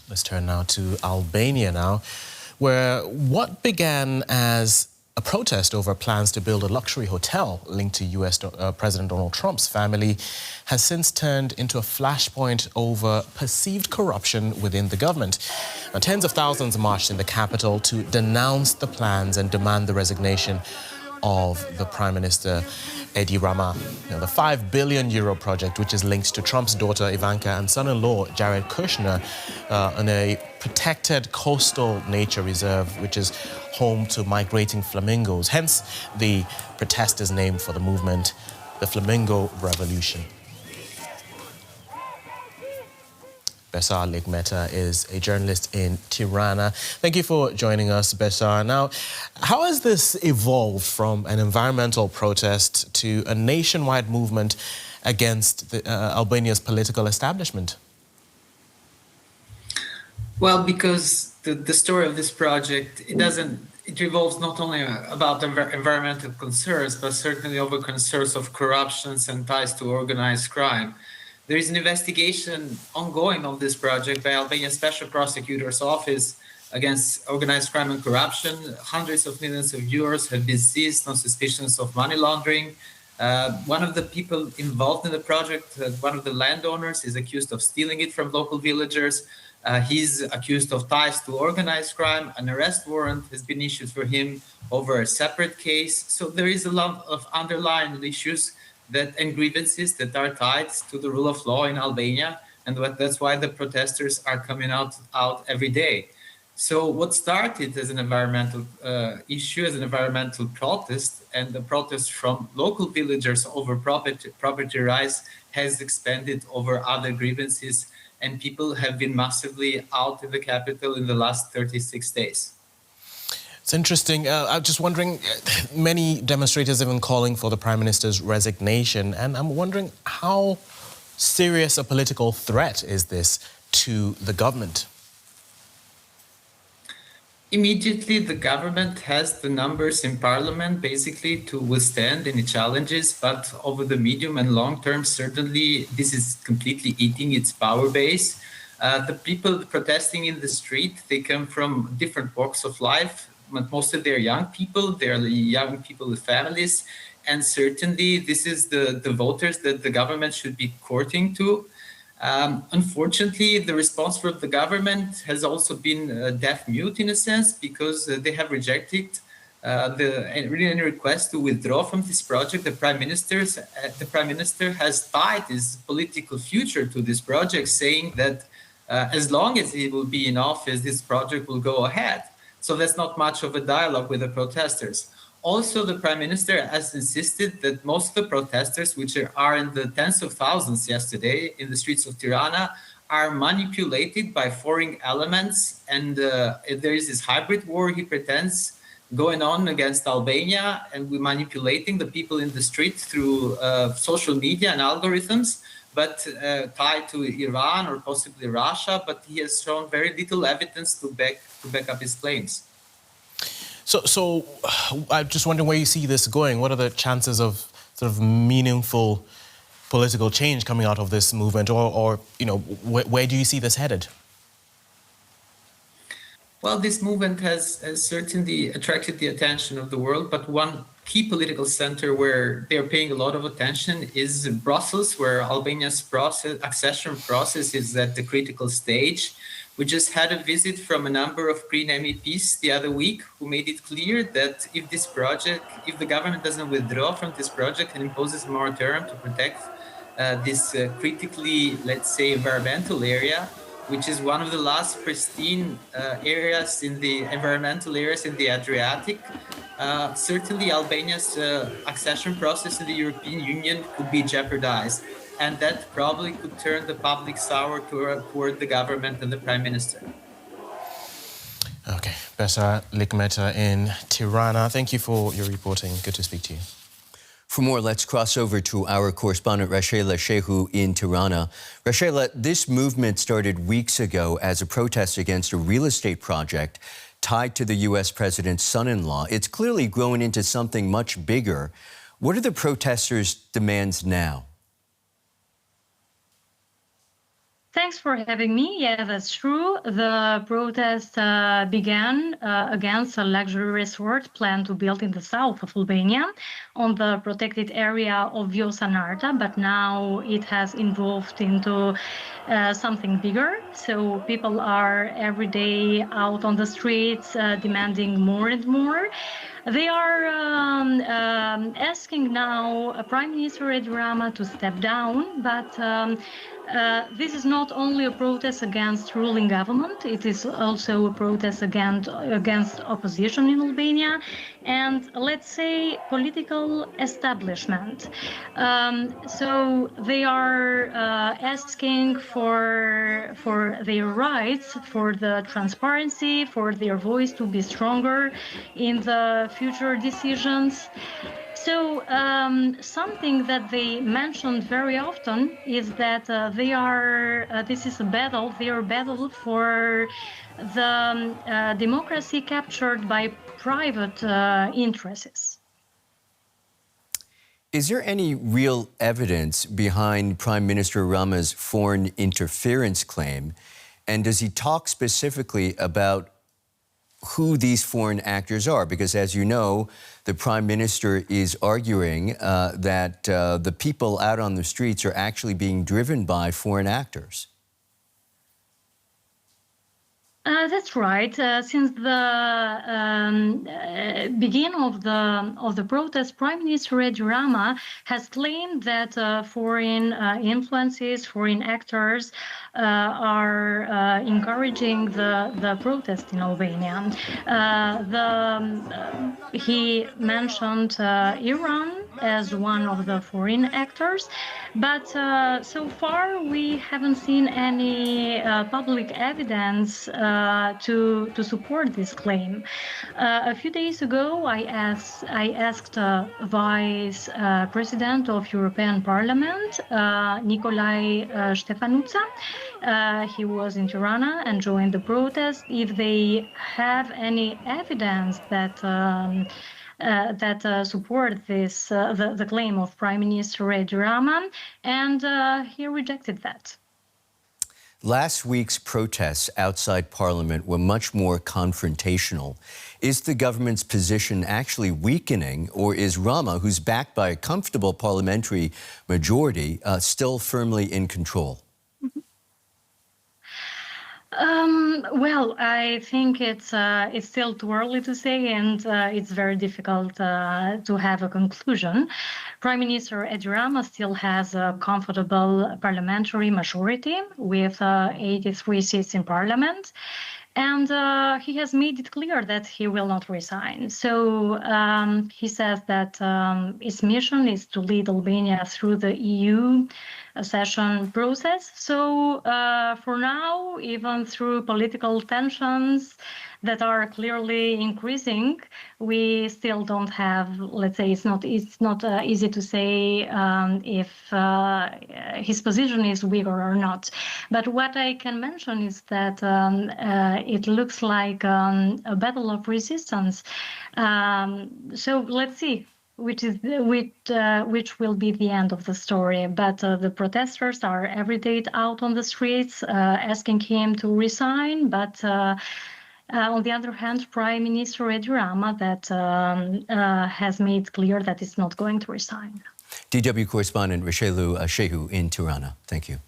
Let's turn now to Albania where what began as a protest over plans to build a luxury hotel linked to U.S. President Donald Trump's family has since turned into a flashpoint over perceived corruption within the government. Now, tens of thousands marched in the capital to denounce the plans and demand the resignation of the Prime Minister Edi Rama. The €5 billion project, which is linked to Trump's daughter Ivanka and son-in-law Jared Kushner in a protected coastal nature reserve, which is home to migrating flamingos. Hence the protesters' name for the movement, the Flamingo Revolution. Besar Likmeta is a journalist in Tirana. Thank you for joining us, Besar. Now, how has this evolved from an environmental protest to a nationwide movement against Albania's political establishment? Well, because the story of this project, it revolves not only about environmental concerns, but certainly over concerns of corruptions and ties to organized crime. There is an investigation ongoing on this project by Albania's Special Prosecutor's Office against organized crime and corruption. Hundreds of millions of euros have been seized on suspicions of money laundering. One of the people involved in the project, one of the landowners, is accused of stealing it from local villagers. He's accused of ties to organized crime. An arrest warrant has been issued for him over a separate case. So there is a lot of underlying issues and grievances that are tied to the rule of law in Albania, and that's why the protesters are coming out every day. So what started as an environmental issue, as an environmental protest, and the protest from local villagers over property rights has expanded over other grievances, and people have been massively out in the capital in the last 36 days. It's interesting. I'm just wondering, many demonstrators have been calling for the Prime Minister's resignation, and I'm wondering how serious a political threat is this to the government? Immediately, the government has the numbers in parliament basically to withstand any challenges, but over the medium and long term, certainly this is completely eating its power base. The people protesting in the street, they come from different walks of life. But mostly they're young people, they're young people with families, and certainly this is the voters that the government should be courting to. Unfortunately, the response from the government has also been deaf-mute in a sense, because they have rejected any request to withdraw from this project. The Prime Minister has tied his political future to this project, saying that as long as he will be in office, this project will go ahead. So there's not much of a dialogue with the protesters. Also, the Prime Minister has insisted that most of the protesters, which are in the tens of thousands yesterday in the streets of Tirana, are manipulated by foreign elements. And there is this hybrid war, he pretends, going on against Albania, and we're manipulating the people in the street through social media and algorithms, but tied to Iran or possibly Russia, but he has shown very little evidence to back up his claims. So I'm just wondering where you see this going. What are the chances of sort of meaningful political change coming out of this movement, or where do you see this headed? Well, this movement has certainly attracted the attention of the world, but one key political center where they're paying a lot of attention is Brussels, where Albania's accession process is at the critical stage. We just had a visit from a number of Green MEPs the other week who made it clear that if the government doesn't withdraw from this project and imposes a moratorium to protect this critically, let's say, environmental area, which is one of the last pristine environmental areas in the Adriatic, certainly Albania's accession process in the European Union could be jeopardized. And that probably could turn the public sour toward the government and the Prime Minister. Okay, Besar Likmeta in Tirana. Thank you for your reporting. Good to speak to you. For more, let's cross over to our correspondent Rashela Shehu in Tirana. Rashela, this movement started weeks ago as a protest against a real estate project tied to the U.S. president's son-in-law. It's clearly grown into something much bigger. What are the protesters' demands now? Thanks for having me. Yeah, that's true. The protest began against a luxury resort planned to build in the south of Albania on the protected area of Vjosa, but now it has evolved into something bigger. So people are every day out on the streets demanding more and more. They are asking now Prime Minister Edi Rama to step down, but this is not only a protest against ruling government, it is also a protest against opposition in Albania and, let's say, political establishment. So they are asking for their rights, for the transparency, for their voice to be stronger in the future decisions. So something that they mentioned very often is that this is a battle, their battle for the democracy captured by private interests. Is there any real evidence behind Prime Minister Rama's foreign interference claim? And does he talk specifically about who these foreign actors are? Because as you know, the Prime Minister is arguing that the people out on the streets are actually being driven by foreign actors. That's right. Since the beginning of the protest, Prime Minister Edi Rama has claimed that foreign influences, foreign actors are encouraging the protest in Albania. He mentioned Iran as one of the foreign actors, but so far we haven't seen any public evidence to support this claim. A few days ago, I asked Vice President of European Parliament, Nikolai Stefanuța, he was in Tirana and joined the protest, if they have any evidence that support this the claim of Prime Minister Edi Rama, and he rejected that. Last week's protests outside Parliament were much more confrontational. Is the government's position actually weakening, or is Rama, who's backed by a comfortable parliamentary majority, still firmly in control? Well, I think it's still too early to say, and it's very difficult to have a conclusion. Prime Minister Edi Rama still has a comfortable parliamentary majority with 83 seats in parliament. And he has made it clear that he will not resign. So he says that his mission is to lead Albania through the EU accession process. So for now, even through political tensions that are clearly increasing, we still don't have, let's say, it's not easy to say if his position is weaker or not. But what I can mention is that it looks like a battle of resistance. So let's see which will be the end of the story. But the protesters are every day out on the streets asking him to resign. But on the other hand, Prime Minister Edi Rama that has made clear that it's not going to resign. DW Correspondent Rashela Shehu in Tirana. Thank you.